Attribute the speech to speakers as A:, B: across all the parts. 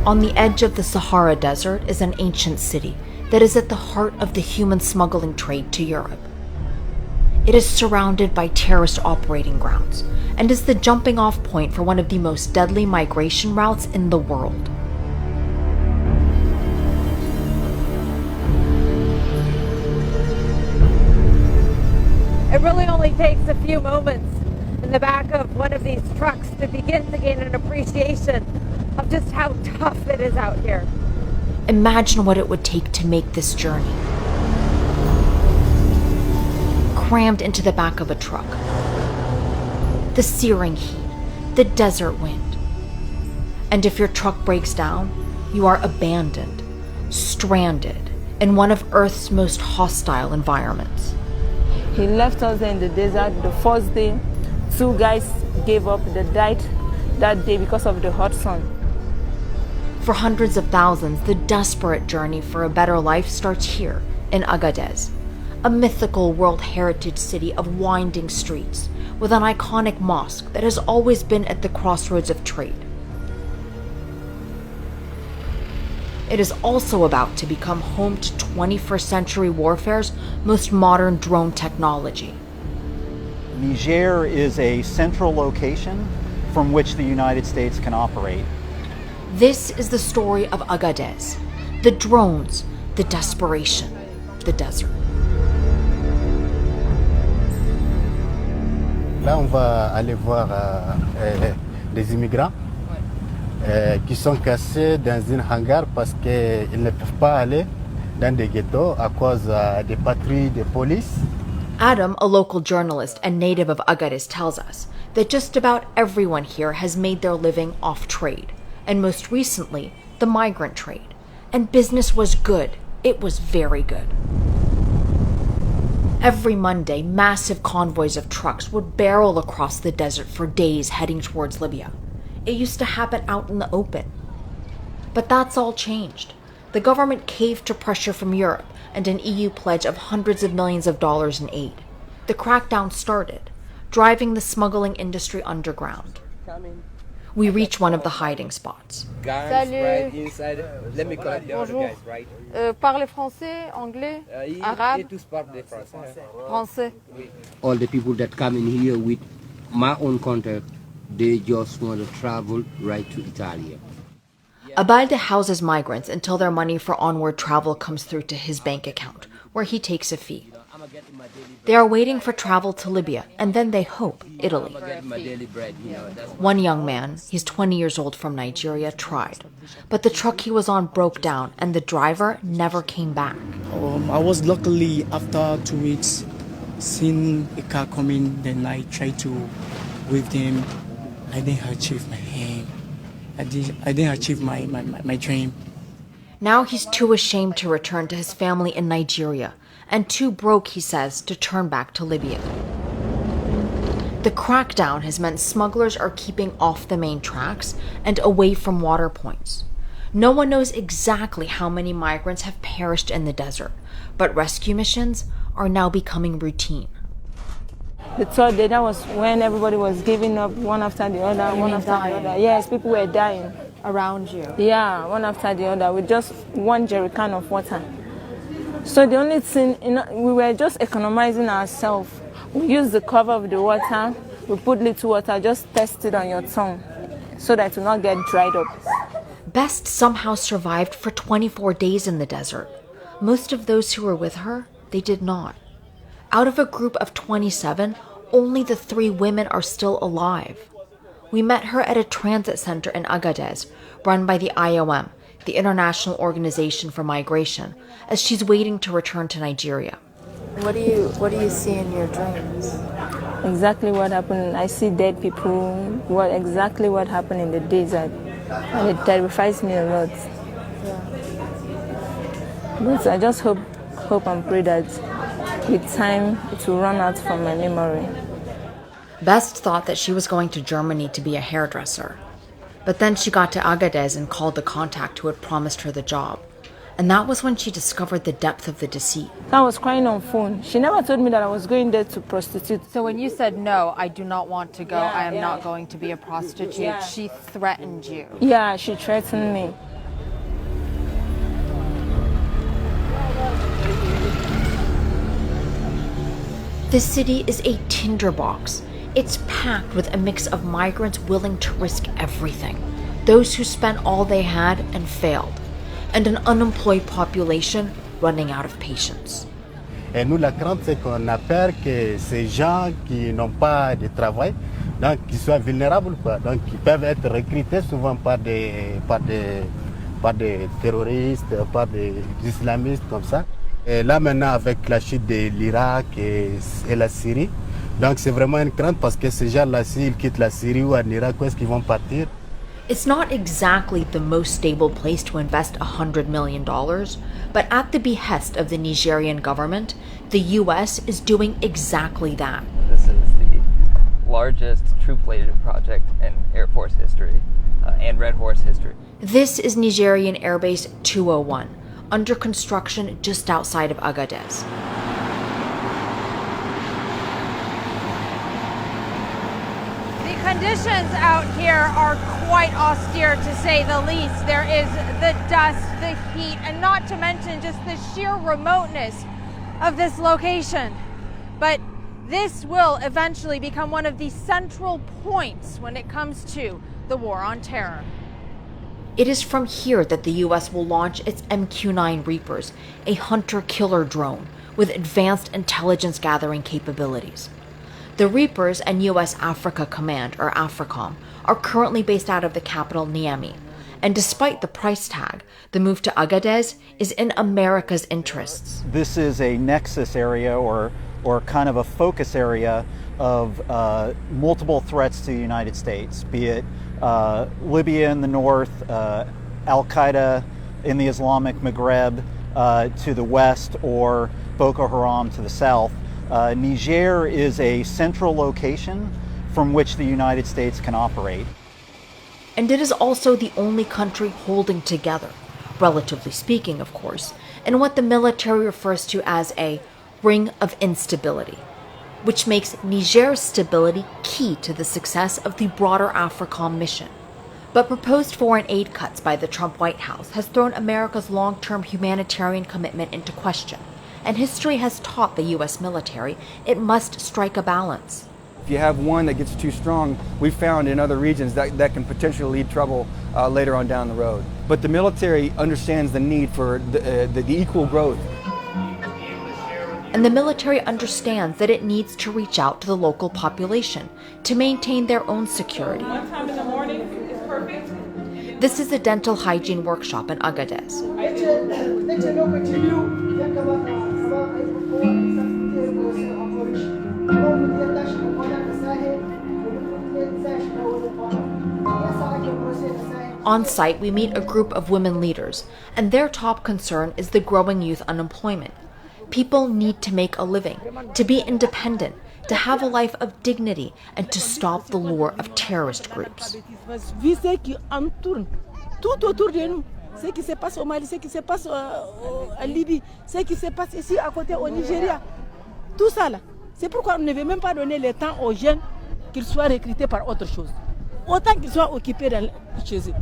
A: On the edge of the Sahara Desert is an ancient city that is at the heart of the human smuggling trade to Europe. It is surrounded by terrorist operating grounds and is the jumping-off point for one of the most deadly migration routes in the world.
B: It really only takes a few moments in the back of one of these trucks to begin to gain an appreciation of just how tough it is out here.
A: Imagine what it would take to make this journey. Crammed into the back of a truck. The searing heat, the desert wind. And if your truck breaks down, you are abandoned, stranded in one of Earth's most hostile environments.
C: He left us in the desert the first day. 2 guys gave up, they died that day because of the hot sun.
A: For hundreds of thousands, the desperate journey for a better life starts here in Agadez, a mythical World Heritage city of winding streets with an iconic mosque that has always been at the crossroads of trade. It is also about to become home to 21st century warfare's most modern drone technology.
D: Niger is a central location from which the United States can operate.
A: This is the story of Agadez, the drones, the desperation, the desert.
E: Là, on va aller voir des immigrants qui sont cassés dans un hangar parce qu'ils ne peuvent pas aller dans des ghettos à cause des patrouilles de police.
A: Adam, a local journalist and native of Agadez, tells us that just about everyone here has made their living off trade, and most recently, the migrant trade. And business was good. It was very good. Every Monday, massive convoys of trucks would barrel across the desert for days heading towards Libya. It used to happen out in the open. But that's all changed. The government caved to pressure from Europe and an EU pledge of hundreds of millions of dollars in aid. The crackdown started, driving the smuggling industry underground. We reach one of the hiding spots.
F: Guys, right inside. Let me collect the other guys, right?
B: Parle français, anglais, arabe? Français.
F: All the people that come in here with my own contact, they just want to travel right to Italy.
A: Abalde houses migrants until their money for onward travel comes through to his bank account, where he takes a fee. They are waiting for travel to Libya, and then they hope Italy. One young man, he's 20 years old from Nigeria, tried. But the truck he was on broke down, and the driver never came back.
G: I was luckily, after 2 weeks, seeing a car coming, then I tried to wave them. I didn't achieve my aim. I didn't achieve my dream.
A: Now he's too ashamed to return to his family in Nigeria, and too broke, he says, to turn back to Libya. The crackdown has meant smugglers are keeping off the main tracks and away from water points. No one knows exactly how many migrants have perished in the desert, but rescue missions are now becoming routine.
C: The third day, that was when everybody was giving up one after the other, one after the other. Yes, people were dying.
B: Around you?
C: Yeah, one after the other with just one jerrycan of water. So the only thing, we were just economizing ourselves. We used the cover of the water, we put little water, just test it on your tongue so that it will not get dried up.
A: Best somehow survived for 24 days in the desert. Most of those who were with her, they did not. Out of a group of 27, only the 3 women are still alive. We met her at a transit center in Agadez, run by the IOM, the International Organization for Migration, as she's waiting to return to Nigeria.
B: What do you see in your dreams?
C: Exactly what happened. I see dead people. Exactly what happened in the desert, and it terrifies me a lot.
B: Yeah.
C: But I just hope and pray that with time it will run out from my memory.
A: Best thought that she was going to Germany to be a hairdresser. But then she got to Agadez and called the contact who had promised her the job. And that was when she discovered the depth of the deceit.
C: I was crying on phone. She never told me that I was going there to prostitute.
B: So when you said, no, I do not want to go, I am not going to be a prostitute, she threatened you.
C: Yeah, she threatened me.
A: The city is a tinderbox. It's packed with a mix of migrants willing to risk everything, those who spent all they had and failed, and an unemployed population running out of patience.
E: Et nous, la crainte, c'est qu'on a peur que ces gens qui n'ont pas de travail, donc qui soient vulnérables, quoi. Donc ils peuvent être recrutés souvent par des terroristes, par des islamistes comme ça. Et là maintenant avec la chute de l'Irak et la Syrie, donc c'est vraiment une crainte parce que ces gens-là, s'ils quittent la Syrie ou en Irak, où est-ce qu'ils vont partir?
A: It's not exactly the most stable place to invest $100 million, but at the behest of the Nigerian government, the US is doing exactly that.
H: This is the largest troop-laden project in Air Force history and Red Horse history.
A: This is Nigerian Air Base 201, under construction just outside of Agadez.
B: The conditions out here are quite austere, to say the least. There is the dust, the heat, and not to mention just the sheer remoteness of this location. But this will eventually become one of the central points when it comes to the war on terror.
A: It is from here that the US will launch its MQ-9 Reapers, a hunter-killer drone with advanced intelligence gathering capabilities. The Reapers and US Africa Command, or AFRICOM, are currently based out of the capital Niamey, and despite the price tag, the move to Agadez is in America's interests.
D: This is a nexus area or kind of a focus area of multiple threats to the United States, be it Libya in the north, Al-Qaeda in the Islamic Maghreb to the west, or Boko Haram to the south. Niger is a central location from which the United States can operate.
A: And it is also the only country holding together, relatively speaking, of course, in what the military refers to as a ring of instability, which makes Niger's stability key to the success of the broader AFRICOM mission. But proposed foreign aid cuts by the Trump White House has thrown America's long-term humanitarian commitment into question, and history has taught the U.S. military it must strike a balance.
I: If you have one that gets too strong, we've found in other regions that can potentially lead trouble later on down the road. But the military understands the need for the equal growth.
A: And the military understands that it needs to reach out to the local population to maintain their own security.
J: One time in the morning is perfect.
A: This is a dental hygiene workshop in Agadez. On site, we meet a group of women leaders, and their top concern is the growing youth unemployment. People need to make a living, to be independent, to have a life of dignity, and to stop the lure of terrorist groups.
K: Tout autour de nous, ce qui se passe au Mali, ce qui se passe en Libye, ce qui se passe ici à côté au Nigeria, tout ça là. C'est pourquoi on ne veut même pas donner le temps aux jeunes qu'ils soient recrutés par autre chose. Autant qu'ils soient occupés chez eux.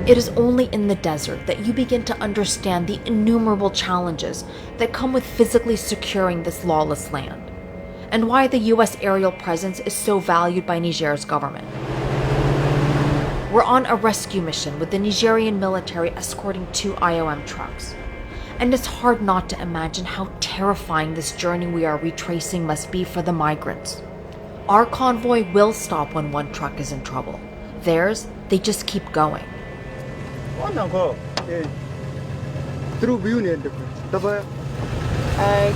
A: It is only in the desert that you begin to understand the innumerable challenges that come with physically securing this lawless land, and why the US aerial presence is so valued by Niger's government. We're on a rescue mission with the Nigerian military escorting 2 IOM trucks, and it's hard not to imagine how terrifying this journey we are retracing must be for the migrants. Our convoy will stop when one truck is in trouble. Theirs, they just keep going.
L: I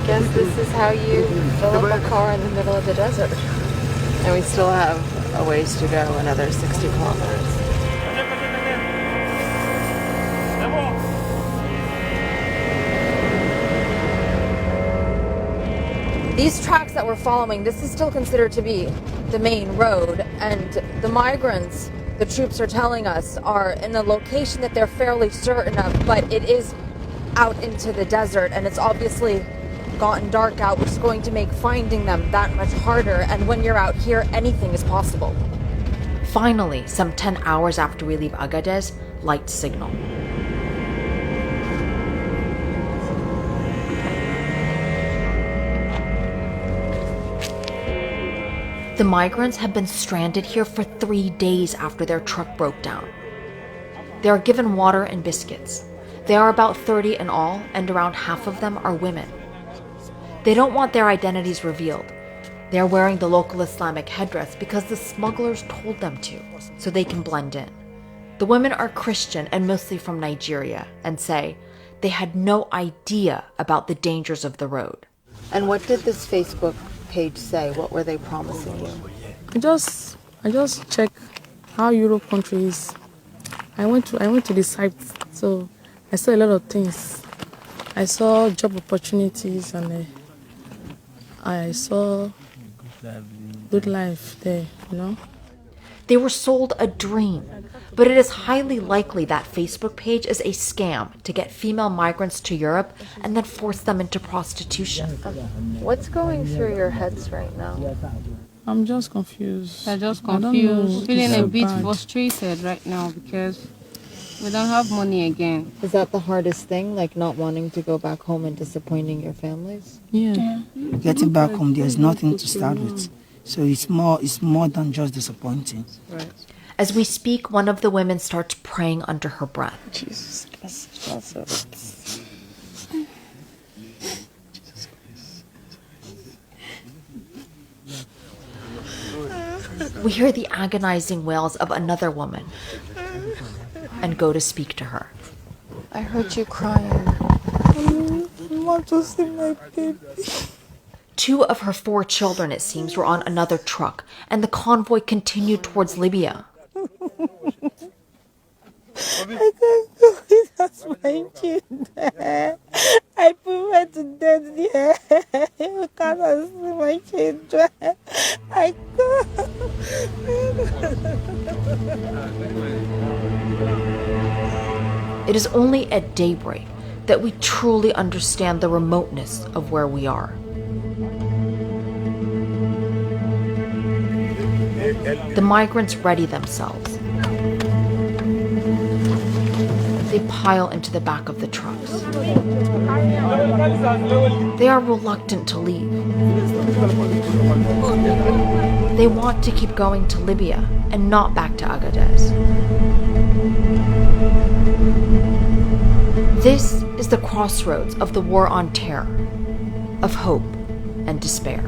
L: guess this is how you fill up a car in the middle of the desert. And we still have a ways to go, another 60 kilometers.
B: These tracks that we're following, this is still considered to be the main road, and the migrants, the troops are telling us, are in a location that they're fairly certain of, but it is out into the desert, and it's obviously gotten dark out, which is going to make finding them that much harder. And when you're out here, anything is possible.
A: Finally, some 10 hours after we leave Agadez, light signal. The migrants have been stranded here for 3 days after their truck broke down. They are given water and biscuits. They are about 30 in all, and around half of them are women. They don't want their identities revealed. They are wearing the local Islamic headdress because the smugglers told them to, so they can blend in. The women are Christian and mostly from Nigeria, and say they had no idea about the dangers of the road.
L: And what did this Facebook page say? What were they promising you?
C: I just check how Europe countries. I went to the site, so I saw a lot of things. I saw job opportunities, and I saw good life there, you know.
A: They were sold a dream, but it is highly likely that Facebook page is a scam to get female migrants to Europe and then force them into prostitution.
L: What's going through your heads right now?
C: I'm just confused.
M: I'm just confused, feeling a bit frustrated right now because we don't have money again.
L: Is that the hardest thing, like not wanting to go back home and disappointing your families?
C: Yeah.
N: Getting back home, there's nothing to start with. So it's more than just disappointing.
L: Right.
A: As we speak, one of the women starts praying under her breath.
N: Jesus,
A: We hear the agonizing wails of another woman and go to speak to her.
L: I heard you crying.
N: I want to see my baby.
A: 2 of her 4 children, it seems, were on another truck, and the convoy continued towards Libya.
N: I can't go without my children. I prefer to death here. You cannot see my children. I can't.
A: It is only at daybreak that we truly understand the remoteness of where we are. The migrants ready themselves. They pile into the back of the trucks. They are reluctant to leave. They want to keep going to Libya and not back to Agadez. This is the crossroads of the war on terror, of hope and despair.